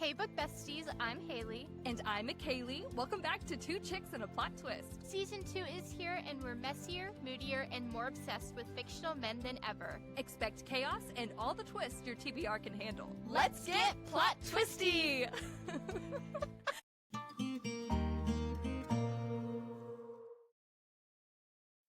Hey Book Besties, I'm Haley. And I'm McKaylee. Welcome back to Two Chicks and a Plot Twist. Season 2 is here and we're messier, moodier, and more obsessed with fictional men than ever. Expect chaos and all the twists your TBR can handle. Let's get plot twisty!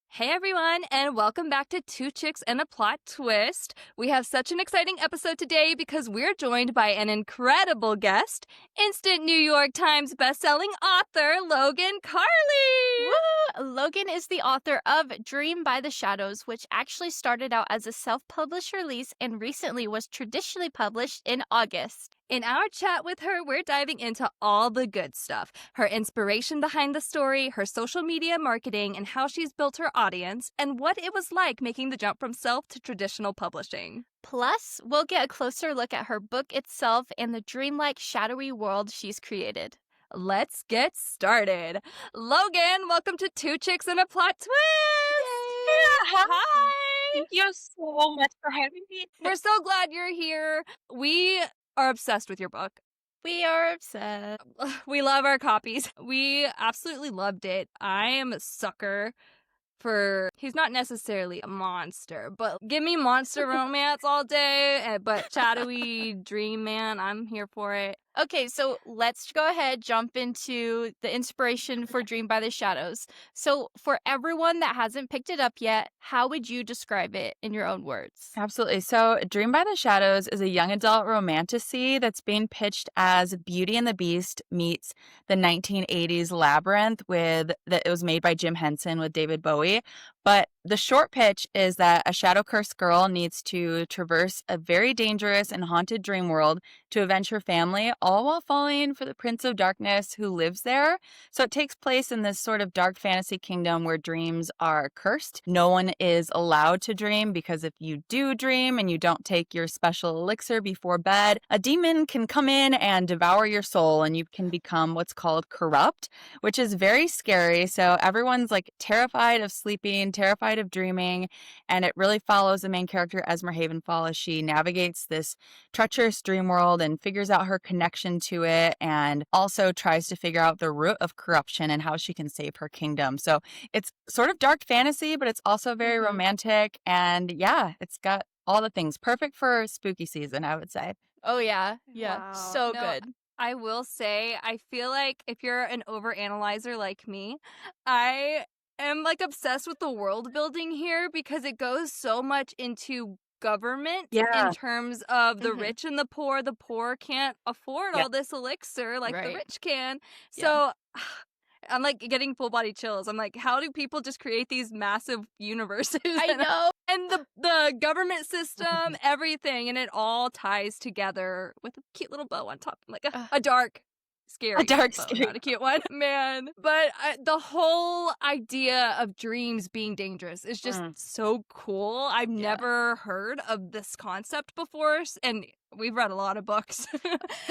Hey everyone, and welcome back to Two Chicks and a Plot Twist. We have such an exciting episode today because we're joined by an incredible guest, instant New York Times bestselling author Logan Karlie. Woo! Logan is the author of Dream by the Shadows, which actually started out as a self-published release and recently was traditionally published in August. In our chat with her, we're diving into all the good stuff. Her inspiration behind the story, her social media marketing, and how she's built her audience, and what it was like making the jump from self to traditional publishing. Plus, we'll get a closer look at her book itself and the dreamlike, shadowy world she's created. Let's get started. Logan, welcome to Two Chicks and a Plot Twist. Yeah, hi. Thank you so much for having me. We're so glad you're here. We are obsessed with your book. We are obsessed. We love our copies. We absolutely loved it. I am a sucker for, he's not necessarily a monster, but give me monster romance all day, but shadowy dream man, I'm here for it. Okay, so let's go ahead, jump into the inspiration for Dream by the Shadows. So for everyone that hasn't picked it up yet, how would you describe it in your own words? Absolutely. So, Dream by the Shadows is a young adult romantasy that's being pitched as Beauty and the Beast meets the 1980s Labyrinth it was made by Jim Henson with David Bowie. But the short pitch is that a shadow-cursed girl needs to traverse a very dangerous and haunted dream world to avenge her family, all while falling for the Prince of Darkness who lives there. So it takes place in this sort of dark fantasy kingdom where dreams are cursed. No one is allowed to dream because if you do dream and you don't take your special elixir before bed, a demon can come in and devour your soul and you can become what's called corrupt, which is very scary. So everyone's like terrified of sleeping, terrified of dreaming, and it really follows the main character Esmer Havenfall as she navigates this treacherous dream world and figures out her connection to it, and also tries to figure out the root of corruption and how she can save her kingdom. So it's sort of dark fantasy, but it's also very romantic, and yeah, it's got all the things. Perfect for spooky season, I would say. Oh yeah, Wow. so No, good. I will say, I feel like if you're an overanalyzer like me, I am like obsessed with the world building here because it goes so much into government Yeah. in terms of the Mhm. rich and the poor. The poor can't afford Yeah. all this elixir like the Right. rich can. Yeah. So I'm like getting full body chills. I'm like, how do people just create these massive universes? I know. And the government system, everything, and it all ties together with a cute little bow on top, like a dark, scary, dark, bow, scary not a cute one, man. But the whole idea of dreams being dangerous is just so cool. I've never heard of this concept before, and we've read a lot of books,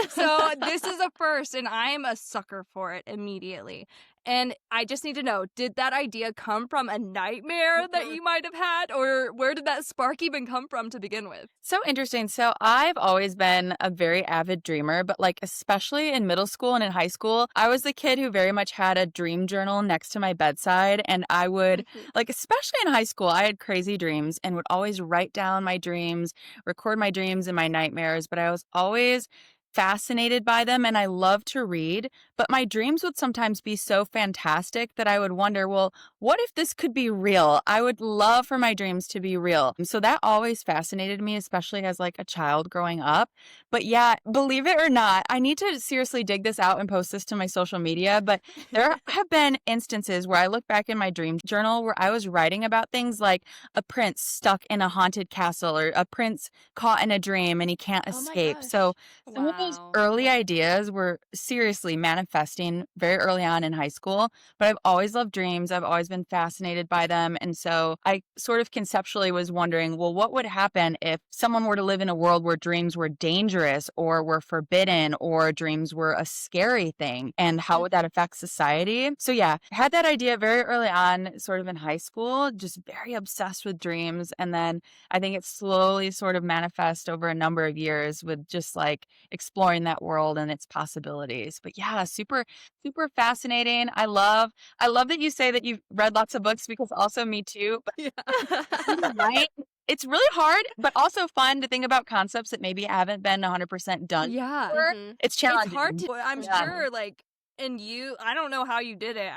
so this is a first, and I am a sucker for it immediately. And I just need to know, did that idea come from a nightmare that you might have had, or where did that spark even come from to begin with? So interesting. So I've always been a very avid dreamer, but like especially in middle school and in high school, I was the kid who very much had a dream journal next to my bedside. And I would, like, especially in high school, I had crazy dreams and would always write down my dreams, record my dreams and my nightmares, but I was always fascinated by them and I love to read, but my dreams would sometimes be so fantastic that I would wonder, well, what if this could be real? I would love for my dreams to be real. So that always fascinated me, especially as like a child growing up. But yeah, believe it or not, I need to seriously dig this out and post this to my social media, but there have been instances where I look back in my dream journal where I was writing about things like a prince stuck in a haunted castle or a prince caught in a dream and he can't Oh my escape. gosh. So some of those Wow. early ideas were seriously manifesting very early on in high school, but I've always loved dreams. I've always been fascinated by them. And so I sort of conceptually was wondering, well, what would happen if someone were to live in a world where dreams were dangerous or were forbidden or dreams were a scary thing? And how would that affect society? So yeah, I had that idea very early on, sort of in high school, just very obsessed with dreams. And then I think it slowly sort of manifest over a number of years with just like exploring that world and its possibilities. But yeah, super, super fascinating. I love that you say that you've read lots of books because also me too. But Yeah. right, it's really hard, but also fun to think about concepts that maybe haven't been 100% done Yeah. before. Mhm. It's It's hard challenging. to I'm Yeah. sure, like, and you I don't know how you did it.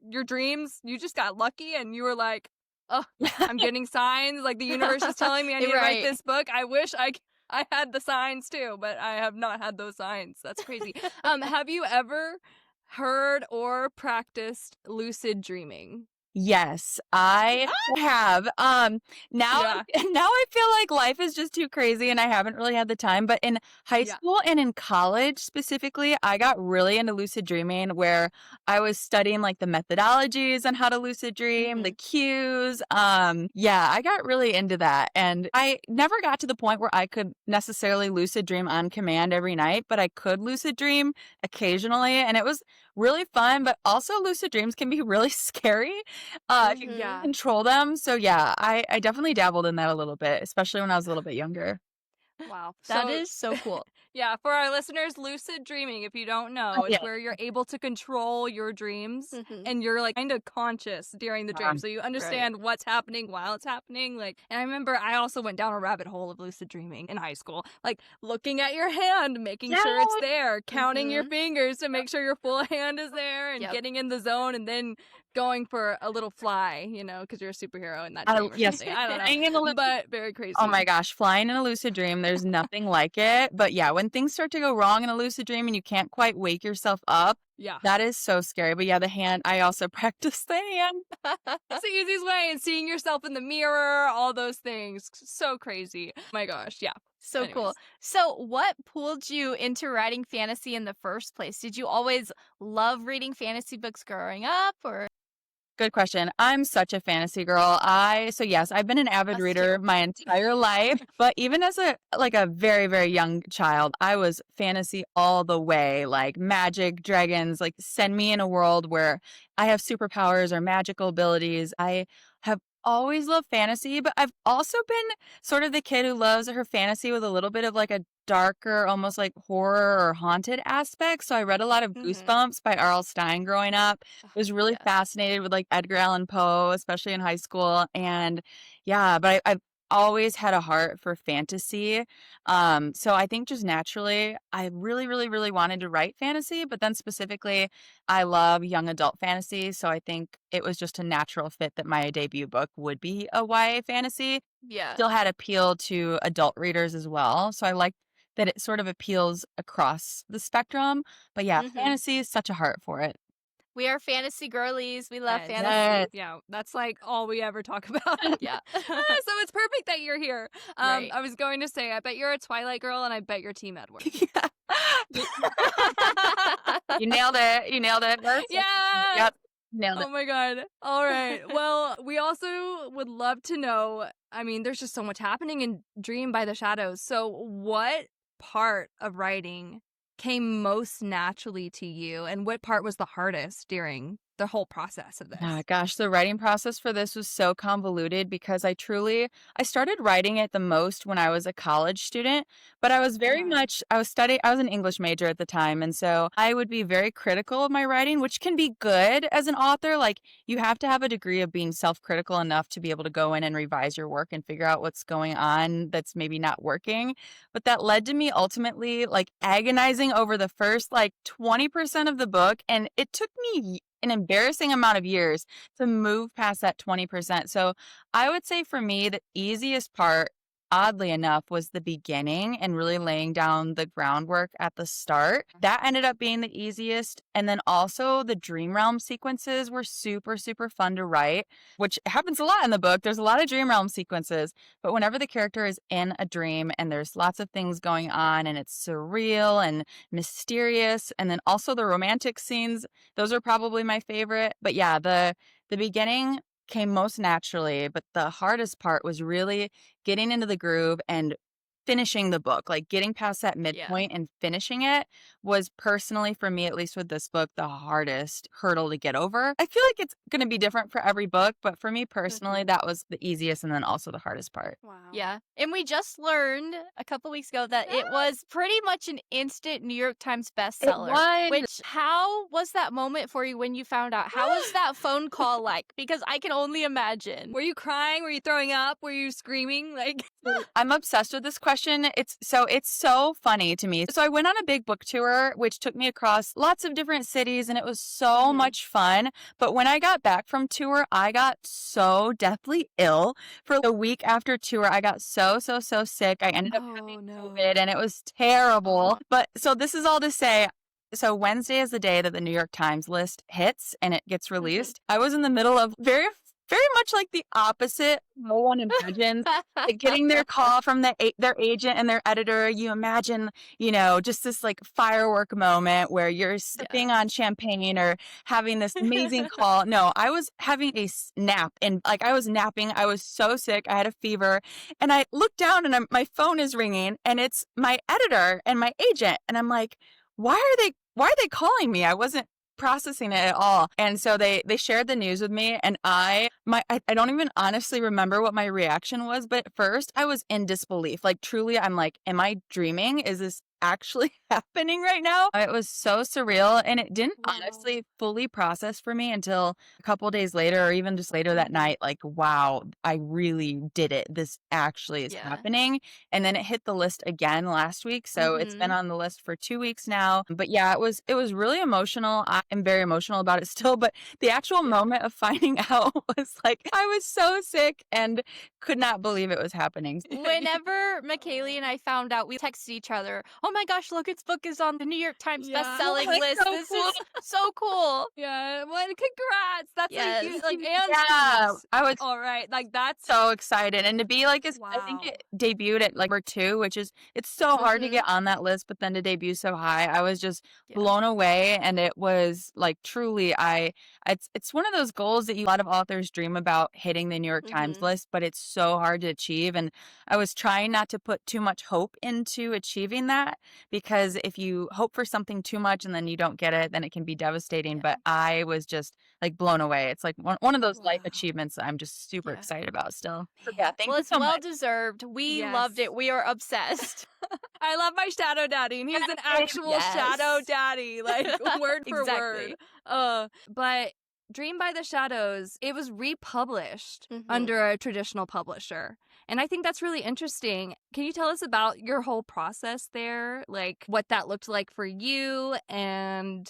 Your dreams, you just got lucky and you were like, "Oh, I'm getting signs, like, the universe is telling me I need to write Right. this book. I wish I had the signs too, but I have not had those signs." That's crazy. Have you ever heard or practiced lucid dreaming? Yes, I have. Now Yeah. now I feel like life is just too crazy and I haven't really had the time, but in high Yeah. school and in college specifically, I got really into lucid dreaming where I was studying like the methodologies on how to lucid dream, the cues. Yeah, I got really into that and I never got to the point where I could necessarily lucid dream on command every night, but I could lucid dream occasionally and it was really fun, but also lucid dreams can be really scary if you Mhm. Yeah. control them. So yeah, I definitely dabbled in that a little bit, especially when I was a little bit younger. Wow. That So is so cool. yeah, for our listeners, lucid dreaming, if you don't know, Yeah. it's where you're able to control your dreams Mhm. and you're like kind of conscious during the dream. So you understand what's happening while it's happening. Like, and I remember I also went down a rabbit hole of lucid dreaming in high school, like looking at your hand, making sure it's there, counting your fingers to make sure your full hand is there and Yep. getting in the zone and then going for a little fly, because you're a superhero in that dream or Yes, something. I don't flying in a know, lu- but very crazy. oh my gosh, flying in a lucid dream, there's nothing like it. But yeah, when things start to go wrong in a lucid dream and you can't quite wake yourself up, Yeah. that is so scary. But yeah, the hand, I also practice the hand. It's the easiest way, and seeing yourself in the mirror, all those things. So crazy. My gosh, yeah. So cool. Anyways. So, what pulled you into writing fantasy in the first place? Did you always love reading fantasy books growing up, or Good question. I'm such a fantasy girl. So yes, I've been an avid us reader too? my entire life, but even as a very, very young child, I was fantasy all the way, like magic, dragons, like send me in a world where I have superpowers or magical abilities. I have always loved fantasy, but I've also been sort of the kid who loves her fantasy with a little bit of like a darker, almost like horror or haunted aspect. So I read a lot of Goosebumps by R.L. Stein growing up, was really Yes. fascinated with like Edgar Allan Poe, especially in high school. And yeah, but I've always had a heart for fantasy. So I think just naturally, I really, really, really wanted to write fantasy, but then specifically, I love young adult fantasy. So I think it was just a natural fit that my debut book would be a YA fantasy. Yeah. Still had appeal to adult readers as well. So I like that it sort of appeals across the spectrum. But yeah, Mhm. fantasy is such a heart for it. We are fantasy girlies. We love Yes. fantasy. Yeah, that's like all we ever talk about. Yeah. So it's perfect that you're here. Right. I was going to say, I bet you're a Twilight girl, and I bet you're Team Edward. You you nailed it. You nailed it. Yeah. Yep. Nailed it. Oh my god. All right. Well, we also would love to know. I mean, there's just so much happening in Dream by the Shadows. So, what part of writing came most naturally to you, and what part was the hardest during the whole process of this? Ah, gosh, the writing process for this was so convoluted because I started writing it the most when I was a college student, but I was very much, I was an English major at the time. And so I would be very critical of my writing, which can be good as an author. Like you have to have a degree of being self-critical enough to be able to go in and revise your work and figure out what's going on that's maybe not working. But that led to me ultimately like agonizing over the first like 20% of the book. And it took me an embarrassing amount of years to move past that 20%. So I would say for me, the easiest part, oddly enough, was the beginning and really laying down the groundwork at the start. That ended up being the easiest. And then also the dream realm sequences were super, super fun to write, which happens a lot in the book. There's a lot of dream realm sequences, but whenever the character is in a dream and there's lots of things going on and it's surreal and mysterious, and then also the romantic scenes, those are probably my favorite. But yeah, the beginning came most naturally, but the hardest part was really getting into the groove and finishing the book, like getting past that midpoint and finishing it was personally for me, at least with this book, the hardest hurdle to get over. I feel like it's going to be different for every book, but for me personally, that was the easiest and then also the hardest part. Wow. Yeah. And we just learned a couple weeks ago that it was pretty much an instant New York Times bestseller. was. Which, how was that moment for you when you found out? How was that phone call like? Because I can only imagine. Were you crying? Were you throwing up? Were you screaming? Like, I'm obsessed with this question. It's so funny to me. So I went on a big book tour, which took me across lots of different cities, and it was so much fun. But when I got back from tour, I got so deathly ill. For the week after tour, I got so sick. I ended up having COVID, and it was terrible. But so this is all to say, so Wednesday is the day that the New York Times list hits and it gets released. I was in the middle of very much like the opposite no one imagines. Like getting their call from their agent and their editor. You imagine, just this like firework moment where you're sipping on champagne or having this amazing call. No, I was having a nap, and like I was napping. I was so sick. I had a fever, and I looked down and my phone is ringing, and it's my editor and my agent, and I'm like, why are they calling me? I wasn't processing it at all. And so they shared the news with me, and I don't even honestly remember what my reaction was, but at first I was in disbelief. Like truly, I'm like, am I dreaming? Is this actually happening right now? It was so surreal, and it didn't honestly fully process for me until a couple days later, or even just later that night. Like, wow, I really did it. This actually is happening. And then it hit the list again last week, so it's been on the list for 2 weeks now. But yeah, it was really emotional. I am very emotional about it still, but the actual moment of finding out was like, I was so sick and could not believe it was happening. Whenever McKaylee and I found out, we texted each other, oh my gosh, Logan's book is on the New York Times bestselling list. So This cool. is so cool. Yeah, well, congrats. That's Yes. like and Yeah, Steve's. I was All right, like that's so excited, and to be like, I think it debuted at like number 2, which is, it's so hard to get on that list, but then to debut so high, I was just blown away. And it was like truly, it's one of those goals that a lot of authors dream about, hitting the New York Times list, but it's so hard to achieve. And I was trying not to put too much hope into achieving that, because if you hope for something too much and then you don't get it, then it can be devastating. But I was just like blown away. It's like one of those life achievements that I'm just super excited about still. So yeah, thank Well, you it's so well much. deserved. We Yes. loved it. We are obsessed. I love my shadow daddy, and he's an actual shadow daddy, like word for Exactly. word. But Dream by the Shadows, it was republished under a traditional publisher. And I think that's really interesting. Can you tell us about your whole process there? Like what that looked like for you and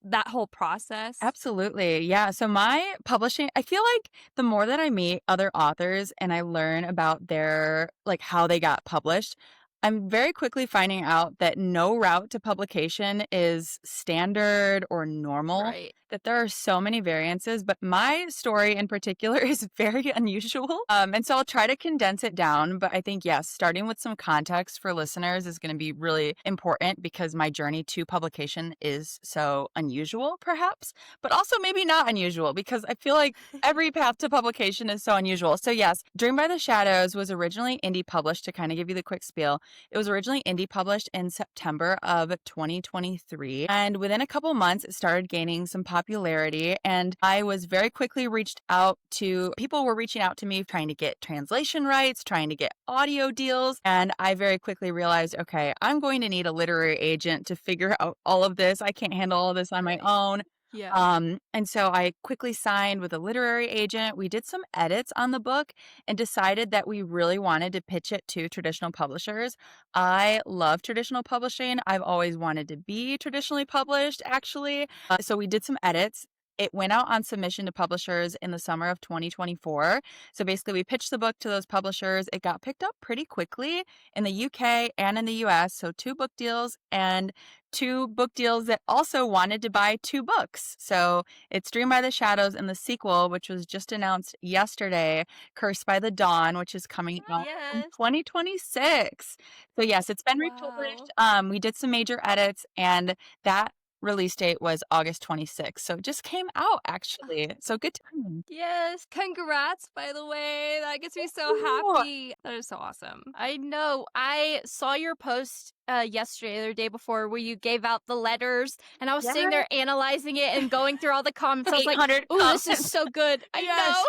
that whole process? Absolutely. Yeah. So my publishing, I feel like the more that I meet other authors and I learn about their, like how they got published, I'm very quickly finding out that no route to publication is standard or normal, Right. that there are so many variances, but my story in particular is very unusual. And so I'll try to condense it down. But I think, yes, starting with some context for listeners is going to be really important, because my journey to publication is so unusual, perhaps, but also maybe not unusual, because I feel like every path to publication is so unusual. So yes, Dream by the Shadows was originally indie published. To kind of give you the quick spiel, it was originally indie published in September of 2023. And within a couple months, it started gaining some popularity. And I was very quickly people were reaching out to me trying to get translation rights, trying to get audio deals. And I very quickly realized, okay, I'm going to need a literary agent to figure out all of this. I can't handle all this on my own. Yeah. And so I quickly signed with a literary agent. We did some edits on the book and decided that we really wanted to pitch it to traditional publishers. I love traditional publishing. I've always wanted to be traditionally published, actually. So we did some edits. It went out on submission to publishers in the summer of 2024. So basically, we pitched the book to those publishers. It got picked up pretty quickly in the UK and in the US. So 2 book deals, and 2 book deals that also wanted to buy 2 books. So it's Dream by the Shadows and the sequel, which was just announced yesterday, Cursed by the Dawn, which is coming out in Yes. 2026. So yes, it's been republished. We did some major edits, and that release date was August 26th. So it just came out actually. So good timing. Yes. Congrats, by the way. That gets me so Ooh. happy. That is so awesome. I know. I saw your post yesterday or the day before where you gave out the letters, and I was sitting Yes. there analyzing it and going through all the comments. I was like, 800 "Ooh, this is comments. so good." I Yes.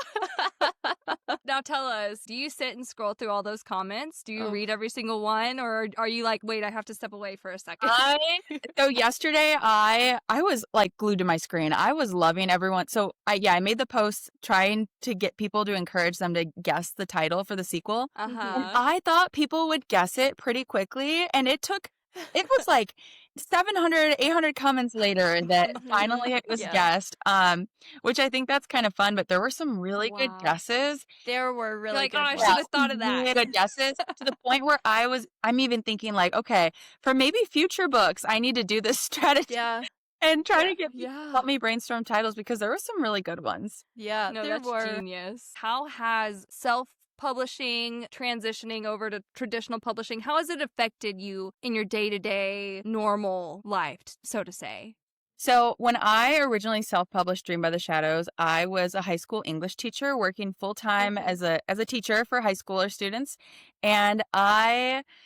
know. Now tell us, do you sit and scroll through all those comments? Do you Oh. read every single one, or are you like, wait, I have to step away for a second? So yesterday I was like glued to my screen. I was loving everyone. So I made the post trying to get people to encourage them to guess the title for the sequel. And Uh-huh. I thought people would guess it pretty quickly, and it was like 700, 800 comments later that finally it was Yeah. guessed. Which I think that's kind of fun, but there were some really good Wow. guesses. There were really like, good "Oh, I ones. should have thought of that." Really good guesses to the point where I'm even thinking like, okay, for maybe future books, I need to do this strategy Yeah. and try Yeah. to get people to Yeah. help me brainstorm titles because there were some really good ones. Yeah, No, there that's were. genius. How has self-publishing transitioning over to traditional publishing, how has it affected you in your day-to-day normal life, so to say? So when I originally self-published Dream by the Shadows, I was a high school English teacher working full-time Mhm. as a teacher for high schooler students. And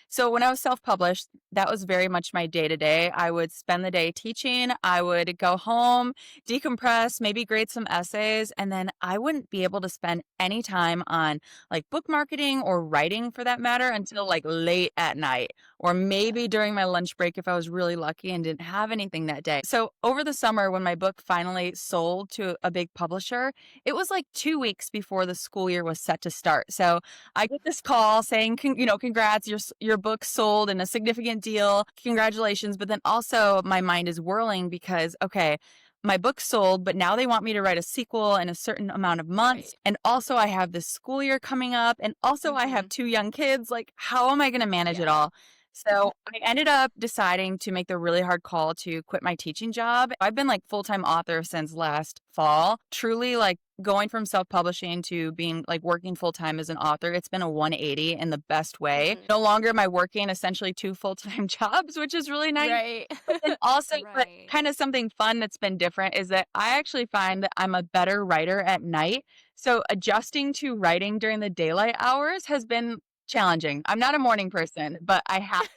so when I was self-published, that was very much my day-to-day. I would spend the day teaching, I would go home, decompress, maybe grade some essays, and then I wouldn't be able to spend any time on like book marketing or writing for that matter until like late at night, or maybe during my lunch break if I was really lucky and didn't have anything that day. So over the summer, when my book finally sold to a big publisher, it was like 2 weeks before the school year was set to start. So I get this call saying, congrats, your book sold and a significant deal. Congratulations. But then also my mind is whirling because, okay, my book sold, but now they want me to write a sequel in a certain amount of months. Right. And also I have this school year coming up. And also I have 2 young kids. Like, how am I going to manage it Yeah. all? So I ended up deciding to make the really hard call to quit my teaching job. I've been like full-time author since last fall. Truly like going from self-publishing to being like working full-time as an author, it's been a 180 in the best way. No longer am I working essentially 2 full-time jobs, which is really nice. Right. But then also, but Right. kind of something fun that's been different is that I actually find that I'm a better writer at night. So adjusting to writing during the daylight hours has been challenging. I'm not a morning person, but I have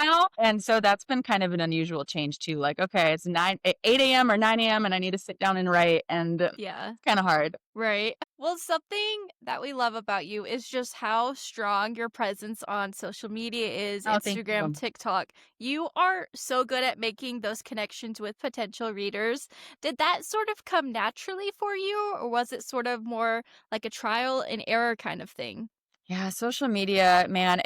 now. And so that's been kind of an unusual change too. Like, okay, it's 8 a.m. or 9 a.m. and I need to sit down and write, and Yeah. kind of hard. Right. Well, something that we love about you is just how strong your presence on social media is, Oh, thank Instagram, you. TikTok. You are so good at making those connections with potential readers. Did that sort of come naturally for you, or was it sort of more like a trial and error kind of thing? Yeah, social media, man,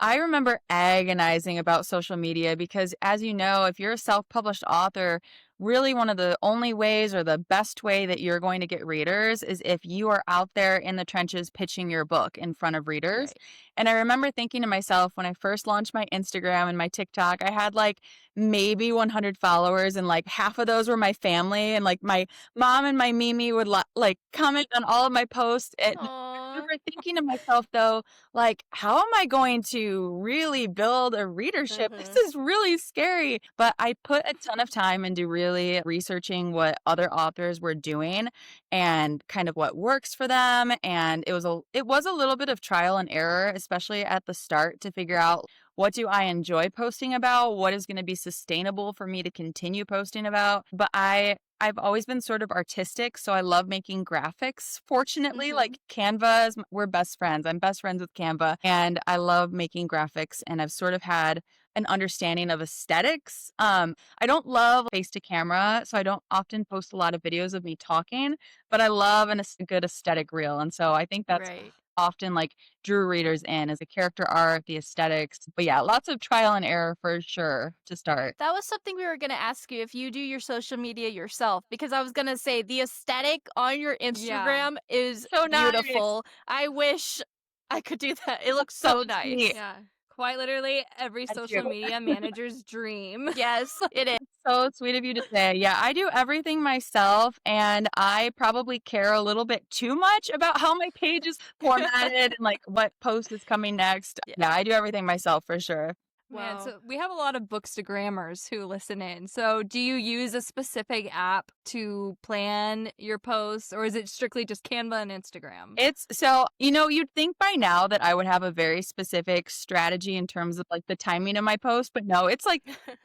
I remember agonizing about social media because as you know, if you're a self-published author, really one of the only ways or the best way that you're going to get readers is if you are out there in the trenches pitching your book in front of readers. Right. And I remember thinking to myself when I first launched my Instagram and my TikTok, I had like maybe 100 followers and like half of those were my family, and like my mom and my Mimi would like comment on all of my posts. And I Aw. remember thinking to myself though, like, how am I going to really build a readership? This is really scary. But I put a ton of time into really researching what other authors were doing and kind of what works for them. And it was a little bit of trial and error, especially at the start, to figure out what do I enjoy posting about? What is going to be sustainable for me to continue posting about? But I've always been sort of artistic, so I love making graphics. Fortunately, like Canva we're best friends. I'm best friends with Canva, and I love making graphics, and I've sort of had an understanding of aesthetics. I don't love face to camera, so I don't often post a lot of videos of me talking, but I love a good aesthetic reel. And so I think that's Right. often like drew readers in as the character art, the aesthetics. But yeah, lots of trial and error for sure to start. That was something we were going to ask you if you do your social media yourself, because I was going to say the aesthetic on your Yeah. Instagram is So nice. beautiful. I wish I could do that. It looks so nice. sweet. Yeah. Quite literally every Thank social you. media manager's dream. Yes, it is. So sweet of you to say. Yeah, I do everything myself, and I probably care a little bit too much about how my page is formatted and like what post is coming next. Yeah. Yeah, I do everything myself for sure. Man, Wow. so we have a lot of Bookstagrammers who listen in. So do you use a specific app to plan your posts, or is it strictly just Canva and Instagram? It's so, you'd think by now that I would have a very specific strategy in terms of like the timing of my post, but no, it's like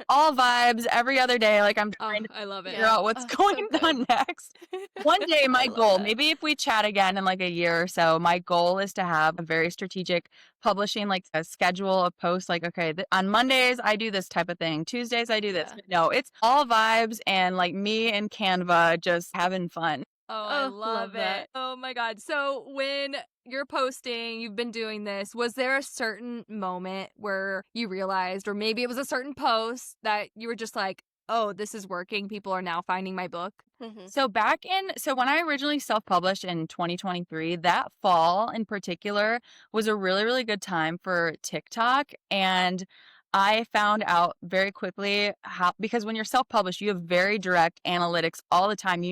all vibes every other day. Like I'm Oh, trying to I love it. figure out what's Oh, going so good. on next. One day, I my love goal, that. maybe if we chat again in like a year or so, my goal is to have a very strategic publishing, like a schedule of posts. Like, okay, on Mondays, I do this type of thing. Tuesdays, I do this. Yeah. But no, it's all vibes and like me and Canva just having fun. Oh, I Oh, love love that. it. Oh my God. So when you're posting, you've been doing this, was there a certain moment where you realized, or maybe it was a certain post that you were just like, oh, this is working. People are now finding my book? So when I originally self-published in 2023, that fall in particular was a really, really good time for TikTok. And I found out very quickly because when you're self-published, you have very direct analytics all the time.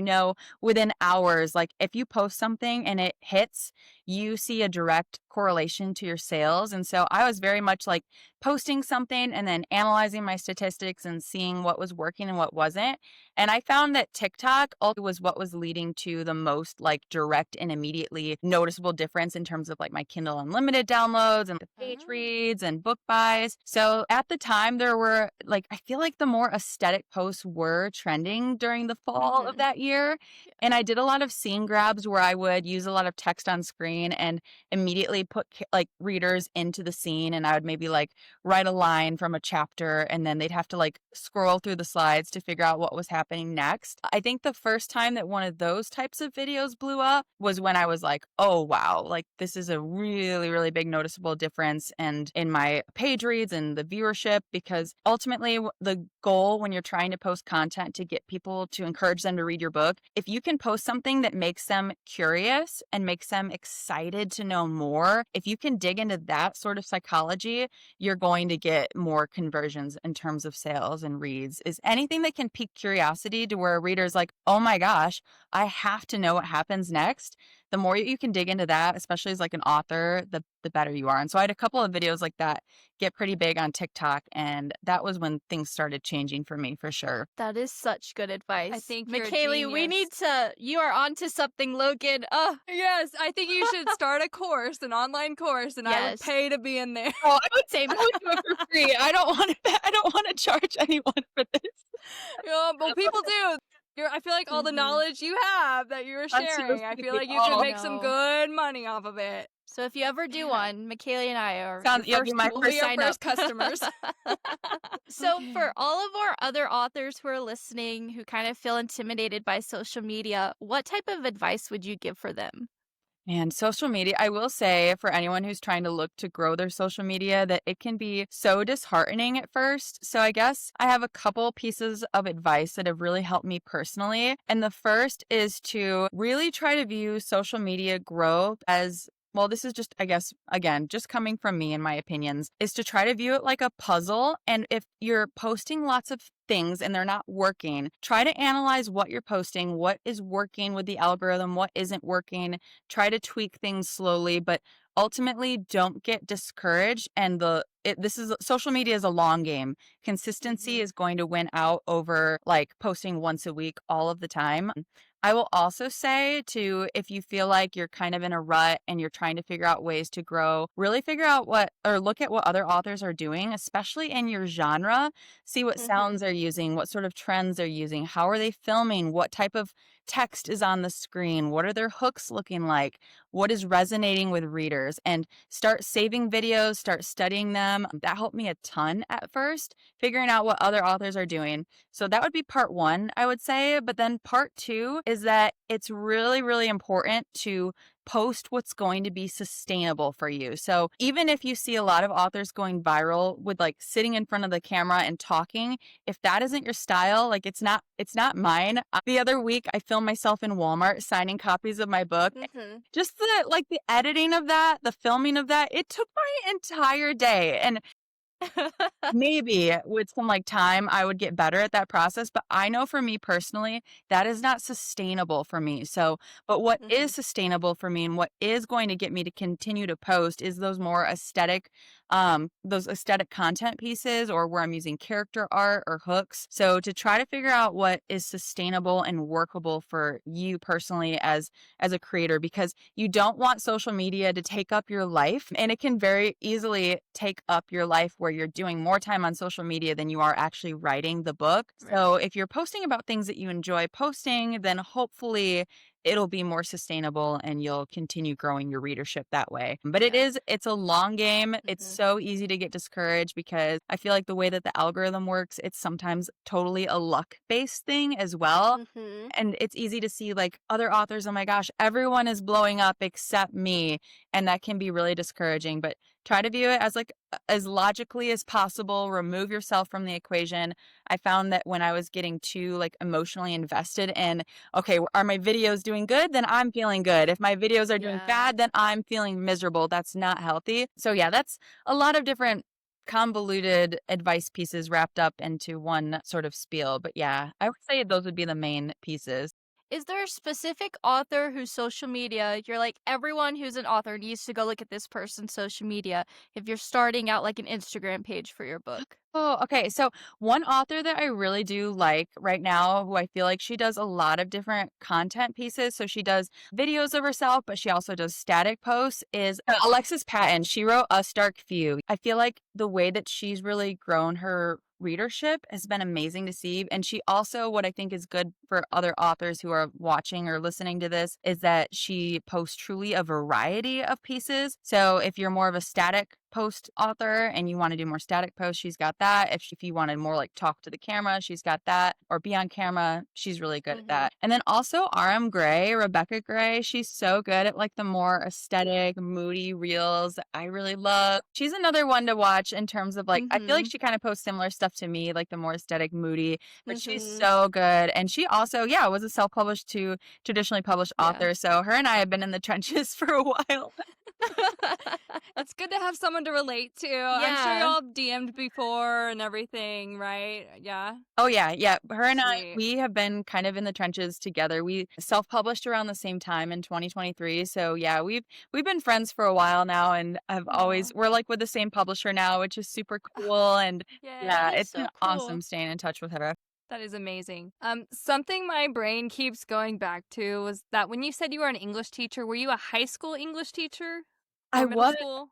Within hours, like if you post something and it hits, you see a direct correlation to your sales. And so I was very much like posting something and then analyzing my statistics and seeing what was working and what wasn't. And I found that TikTok was what was leading to the most like direct and immediately noticeable difference in terms of like my Kindle Unlimited downloads and the page reads and book buys. So at the time there were like, I feel like the more aesthetic posts were trending during the fall of that year. And I did a lot of scene grabs where I would use a lot of text on screen and immediately put like readers into the scene. And I would maybe like write a line from a chapter and then they'd have to like scroll through the slides to figure out what was happening next. I think the first time that one of those types of videos blew up was when I was like, oh wow, like this is a really, really big noticeable difference and in my page reads and the viewership, because ultimately the goal when you're trying to post content to get people to encourage them to read your book, if you can post something that makes them curious and makes them excited to know more, if you can dig into that sort of psychology, you're going to get more conversions in terms of sales and reads. Is anything that can pique curiosity to where a reader's like, oh my gosh, I have to know what happens next. The more you can dig into that, especially as like an author, the better you are. And so I had a couple of videos like that get pretty big on TikTok. And that was when things started changing for me for sure. That is such good advice. think you're a McKaylee, we need you are onto something, Logan. Oh, Yes, I think you should start a course, an online course, and I would Yes. pay to be in there. Oh, I would same. do it for free. I don't want to charge anyone for this. But people do. I feel like all the knowledge you have that you're That's sharing, I feel like you could make some good money off of it. So if you ever do one, McKaylee and I are Sounds- your you'll be first my people We'll to be your sign first up. customers. So for all of our other authors who are listening who kind of feel intimidated by social media, what type of advice would you give for them? And social media, I will say for anyone who's trying to look to grow their social media, that it can be so disheartening at first. So I guess I have a couple pieces of advice that have really helped me personally. And the first is to really try to view social media growth as, well, this is just, I guess, again, just coming from me and my opinions, is to try to view it like a puzzle. And if you're posting lots of things and they're not working, try to analyze what you're posting, what is working with the algorithm, what isn't working, try to tweak things slowly, but ultimately don't get discouraged. And social media is a long game. Consistency is going to win out over like posting once a week all of the time. I will also say if you feel like you're kind of in a rut and you're trying to figure out ways to grow, really figure out look at what other authors are doing, especially in your genre. See what sounds they're using, what sort of trends they're using, how are they filming, what type of text is on the screen, what are their hooks looking like, what is resonating with readers, and start saving videos, start studying them. That helped me a ton at first, figuring out what other authors are doing. So that would be part one, I would say. But then part two is that it's really, really important to post what's going to be sustainable for you. So even if you see a lot of authors going viral with like sitting in front of the camera and talking, if that isn't your style, like it's not mine. The other week I filmed myself in Walmart signing copies of my book. Just the editing of that, the filming of that, it took my entire day. And Maybe with some like time, I would get better at that process. But I know for me personally, that is not sustainable for me. So, but what is Mhm. sustainable for me and what is going to get me to continue to post is those aesthetic content pieces or where I'm using character art or hooks. So to try to figure out what is sustainable and workable for you personally as a creator, because you don't want social media to take up your life, and it can very easily take up your life where you're doing more time on social media than you are actually writing the book. Right. So if you're posting about things that you enjoy posting, then hopefully it'll be more sustainable and you'll continue growing your readership that way. But Yeah. it's a long game. It's Mhm. so easy to get discouraged because I feel like the way that the algorithm works, it's sometimes totally a luck based thing as well. Mhm. And it's easy to see like other authors, oh my gosh, everyone is blowing up except me. And that can be really discouraging. But try to view it as like as logically as possible. Remove yourself from the equation. I found that when I was getting too like emotionally invested in, okay, are my videos doing good? Then I'm feeling good. If my videos are doing Yeah. bad, then I'm feeling miserable. That's not healthy. So yeah, that's a lot of different convoluted advice pieces wrapped up into one sort of spiel. But yeah, I would say those would be the main pieces. Is there a specific author whose social media you're like, everyone who's an author needs to go look at this person's social media if you're starting out like an Instagram page for your book? Oh, okay. So one author that I really do like right now, who I feel like she does a lot of different content pieces. So she does videos of herself, but she also does static posts, is Alexis Patton. She wrote Us Dark Few. I feel like the way that she's really grown her readership has been amazing to see. And she also, what I think is good for other authors who are watching or listening to this, is that she posts truly a variety of pieces. So if you're more of a static post author and you want to do more static posts, she's got that. If you wanted more like talk to the camera, she's got that. Or be on camera, she's really good at Mhm. that. And then also RM Gray, Rebecca Gray, she's so good at like the more aesthetic, moody reels that I really love. She's another one to watch in terms of like, I feel like Mhm. she kind of posts similar stuff to me, like the more aesthetic, moody, but she's Mhm. so good. And she also, yeah, was a self-published to traditionally published Yeah. author. So her and I have been in the trenches for a while. It's good to have someone to relate to. I'm sure Yeah. y'all DM'd before and everything, right? Yeah. Oh, yeah, yeah. Her and I, Sweet. we have been kind of in the trenches together. We self-published around the same time in 2023. So yeah, we've been friends for a while now and have Aw. always we're like with the same publisher now, which is super cool. And That yeah, Yay. is it's been so awesome cool. staying in touch with her. That is amazing. Something my brain keeps going back to was that when you said you were an English teacher, were you a high school English teacher I or middle was school?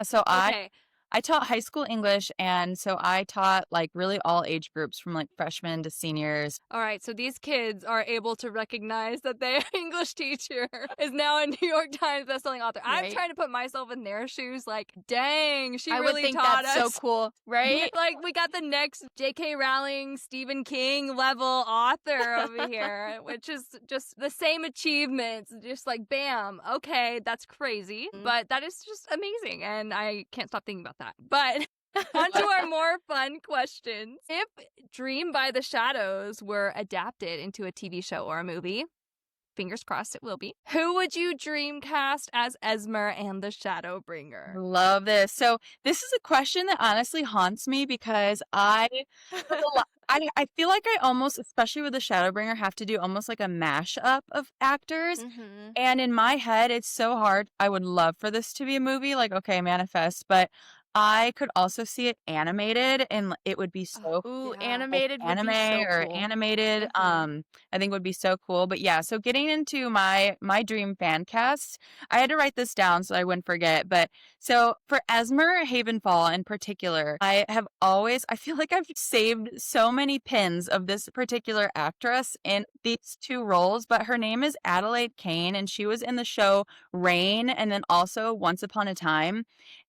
so Okay. I taught high school English, and so I taught like really all age groups from like freshmen to seniors. All right, so these kids are able to recognize that their English teacher is now a New York Times bestselling author. I'm Right? trying to put myself in their shoes, like, dang, she I would really think taught that's so us. cool, right? Like, we got the next J.K. Rowling, Stephen King level author over here, which is just the same achievements. Just like, bam, okay, that's crazy. Mm. But that is just amazing. And I can't stop thinking about that. But on to our more fun questions. If Dream by the Shadows were adapted into a TV show or a movie, fingers crossed it will be, who would you dream cast as Esmer and the Shadowbringer? Love this. So this is a question that honestly haunts me because there's a lot. I feel like I almost, especially with the Shadowbringer, have to do almost like a mashup of actors. Mhm. And in my head, it's so hard. I would love for this to be a movie, like, okay, manifest, but I could also see it animated and it would be Oh, so Ooh, yeah. like animated would anime be so or cool. animated, Mhm. I think would be so cool. But yeah, so getting into my dream fan cast, I had to write this down so I wouldn't forget. But so for Esmer Havenfall in particular, I feel like I've saved so many pins of this particular actress in these two roles, but her name is Adelaide Kane and she was in the show Rain and then also Once Upon a Time.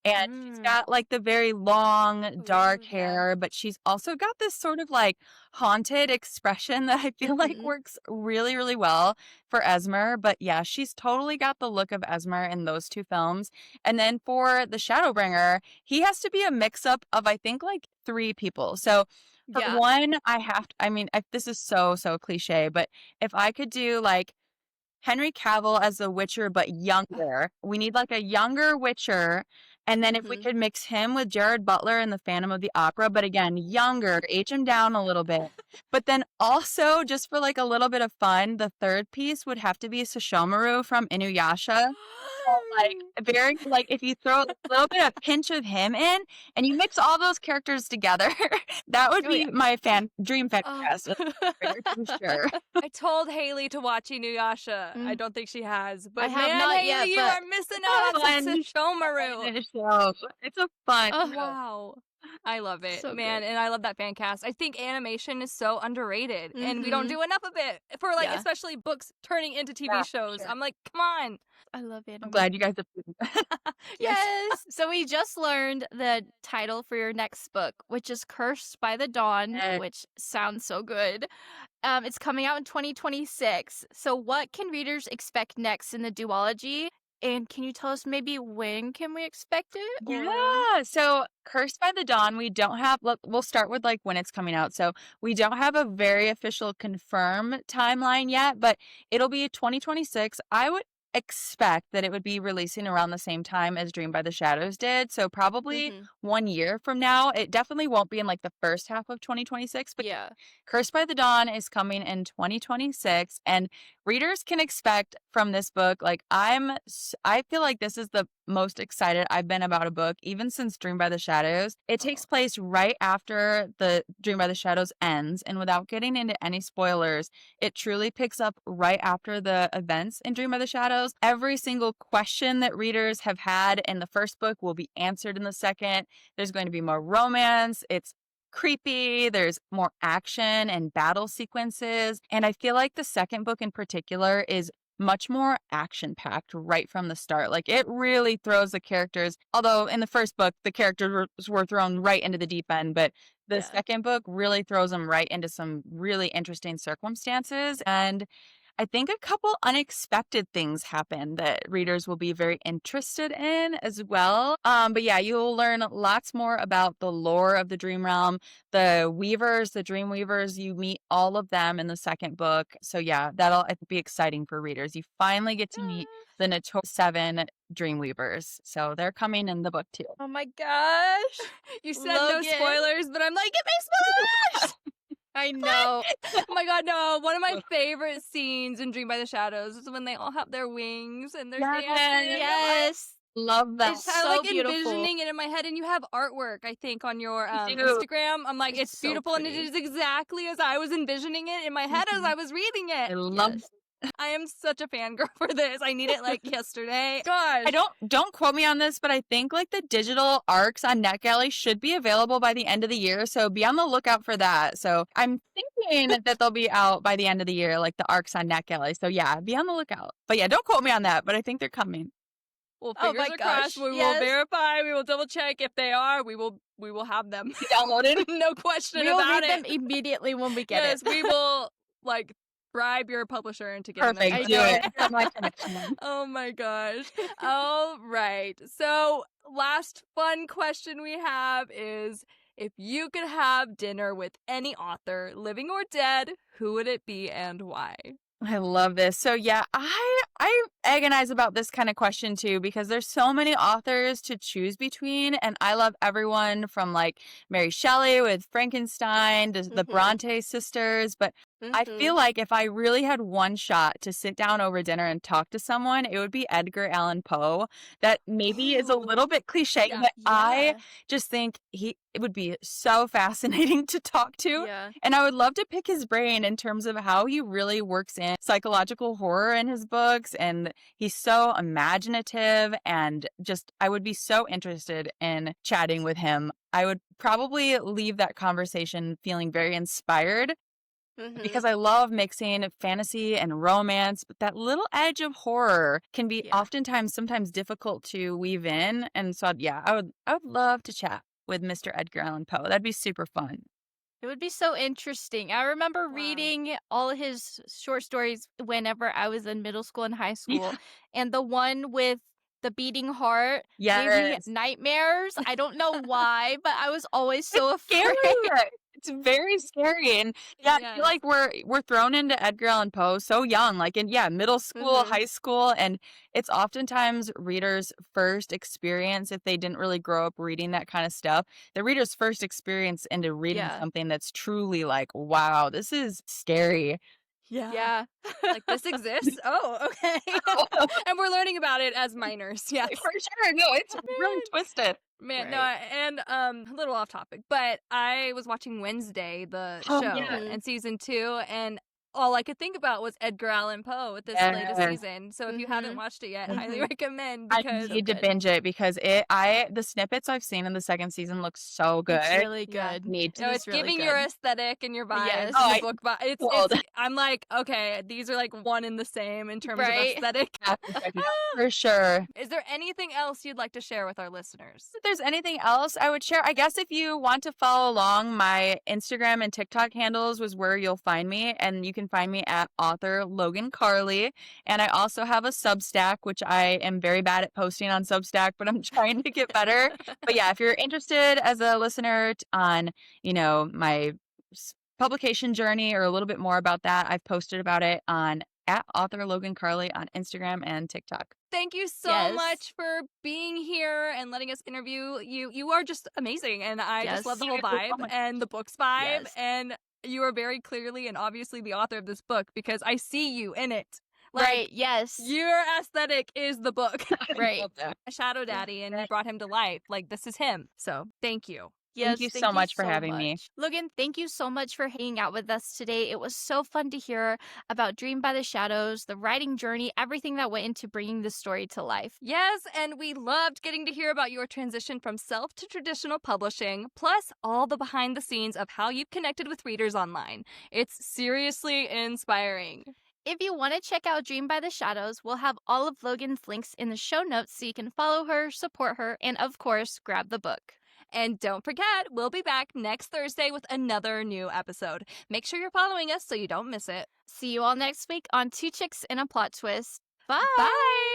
And she's Mm. got like the very long dark Ooh, yeah. hair, but she's also got this sort of like haunted expression that I feel like Mhm. works really, really well for Esmer. But yeah, she's totally got the look of Esmer in those two films. And then for the Shadowbringer, he has to be a mix up of, I think, like three people. So for Yeah. one, I mean, this is so, so cliche, but if I could do like Henry Cavill as the Witcher, but younger, we need like a younger Witcher And then if we could mix him with Jared Butler in The Phantom of the Opera, but again, younger, age him down a little bit. But then also, just for like a little bit of fun, the third piece would have to be Sesshomaru from Inuyasha. So, like, very, like, if you throw a little bit, a pinch of him in, and you mix all those characters together, that would Oh, be yeah. my dream fan Oh. cast. For sure. I told Haley to watch Inuyasha. I Mm. don't think she has. But I have man, not Haley, yet, you but- are missing out on some Fun. Sesshomaru. It's a fun Oh, show. Wow. I love it, So man, good. and I love that fan cast. I think animation is so underrated, and we don't Mhm. do enough of it for, like, Yeah. especially books turning into TV Yeah, for shows. sure. I'm like, come on. I love it. I'm glad you guys have. Yes. So we just learned the title for your next book, which is Cursed by the Dawn, Yes. which sounds so good. It's coming out in 2026. So what can readers expect next in the duology? And can you tell us maybe when can we expect it? Or- Yeah. So, Cursed by the Dawn, we don't have, we'll start with like when it's coming out. So, we don't have a very official confirmed timeline yet, but it'll be 2026. I would expect that it would be releasing around the same time as Dream by the Shadows did. So, probably Mhm. 1 year from now. It definitely won't be in like the first half of 2026, but Yeah. Cursed by the Dawn is coming in 2026, and readers can expect from this book, like, I feel like this is the most excited I've been about a book even since Dream by the Shadows. It takes place right after the Dream by the Shadows ends, and without getting into any spoilers, it truly picks up right after the events in Dream by the Shadows. Every single question that readers have had in the first book will be answered in the second. There's going to be more romance. It's creepy. There's more action and battle sequences. And I feel like the second book in particular is much more action packed right from the start. Like, it really throws the characters, although in the first book, the characters were thrown right into the deep end, but the Yeah. second book really throws them right into some really interesting circumstances. And I think a couple unexpected things happen that readers will be very interested in as well. But yeah, you'll learn lots more about the lore of the Dream Realm, the Weavers, the Dream Weavers. You meet all of them in the second book. So yeah, that'll I think, be exciting for readers. You finally get to meet the Notorious 7 Dream Weavers. So they're coming in the book too. Oh my gosh. You said no Logan. spoilers, but I'm like, give me spoilers! I know. Oh my god, no. One of my favorite scenes in Dream by the Shadows is when they all have their wings and they're Yes. dancing. Yes. Love that. It's I'm So like beautiful. envisioning it in my head, and you have artwork, I think, on your We do. Instagram. I'm like, It's it's so beautiful, and it pretty. is exactly as I was envisioning it in my head as Mhm. I was reading I it. love Yes. I am such a fangirl for this. I need it like yesterday. Gosh. I don't quote me on this, but I think like the digital arcs on NetGalley should be available by the end of the year. So be on the lookout for that. So I'm thinking that they'll be out by the end of the year, like the arcs on NetGalley. So yeah, be on the lookout. But yeah, don't quote me on that, but I think they're coming. Well, Oh fingers my are crossed. gosh, We will yes. verify. We will double check. If they are, we will have them. Downloaded. No question We'll about read them it. immediately when we get Yes, it. we will like bribe your publisher into getting them. Perfect. I Do know. it. That's my connection. Oh my gosh. All right. So, last fun question we have is, if you could have dinner with any author, living or dead, who would it be and why? I love this. So yeah, I agonize about this kind of question too, because there's so many authors to choose between, and I love everyone from like Mary Shelley with Frankenstein to the Mhm. Bronte sisters, but I feel like if I really had one shot to sit down over dinner and talk to someone, it would be Edgar Allan Poe. That maybe is a little bit cliche, Yeah. but I Yeah. just think it would be so fascinating to talk to. Yeah. And I would love to pick his brain in terms of how he really works in psychological horror in his books. And he's so imaginative, and just, I would be so interested in chatting with him. I would probably leave that conversation feeling very inspired because I love mixing fantasy and romance, but that little edge of horror can be Yeah. oftentimes sometimes difficult to weave in. And so yeah, I would love to chat with Mr. Edgar Allan Poe. That'd be super fun. It would be so interesting. I remember Wow. reading all of his short stories whenever I was in middle school and high school. And the one with the beating heart gave me Yes. nightmares. I don't know why, but I was always so Scary. afraid. It's very scary. And yeah, I feel Yes. like we're thrown into Edgar Allan Poe so young, like in middle school, Mhm. high school, and it's oftentimes readers' first experience if they didn't really grow up reading that kind of stuff. The reader's first experience into reading Yeah. something that's truly like, wow, this is scary. Yeah. Yeah. Like, this exists? Oh, okay. And we're learning about it as minors. Yes. For sure. No, it's really twisted. Man, no, Right. and a little off topic, but I was watching Wednesday, the Oh, show, yeah. and season 2, and all I could think about was Edgar Allan Poe with this latest Yes. season. So if you haven't Mhm. watched it yet, Mhm. highly recommend I because need to good. binge it because the snippets I've seen in the second season look so good. It's really Yeah. good. Need no, It it's is really giving your good. aesthetic and your vibes Yes. and Oh, the I book vibe. sold. I'm like, okay, these are like one and the same in terms of Right. aesthetic. Have to check it out for sure. Is there anything else you'd like to share with our listeners? If there's anything else I would share, I guess if you want to follow along, my Instagram and TikTok handles was where you'll find me, and you can find me at author Logan Karlie. And I also have a Substack, which I am very bad at posting on Substack, but I'm trying to get better. But yeah, if you're interested as a listener on, my publication journey or a little bit more about that, I've posted about it on at author Logan Karlie on Instagram and TikTok. Thank you so Yes. much for being here and letting us interview you. You are just amazing, and I just love the whole Yes. Thank you so vibe much. and the book's vibe. Yes. And you are very clearly and obviously the author of this book because I see you in it. Like, Right. Yes. your aesthetic is the book. Right. Love that. A shadow daddy, and you brought him to life. Like, this is him. So thank you. Yes, you so much for having me. much. Logan, thank you so much for hanging out with us today. It was so fun to hear about Dream by the Shadows, the writing journey, everything that went into bringing the story to life. Yes, and we loved getting to hear about your transition from self to traditional publishing, plus all the behind the scenes of how you've connected with readers online. It's seriously inspiring. If you want to check out Dream by the Shadows, we'll have all of Logan's links in the show notes so you can follow her, support her, and of course, grab the book. And don't forget, we'll be back next Thursday with another new episode. Make sure you're following us so you don't miss it. See you all next week on Two Chicks and a Plot Twist. Bye. Bye!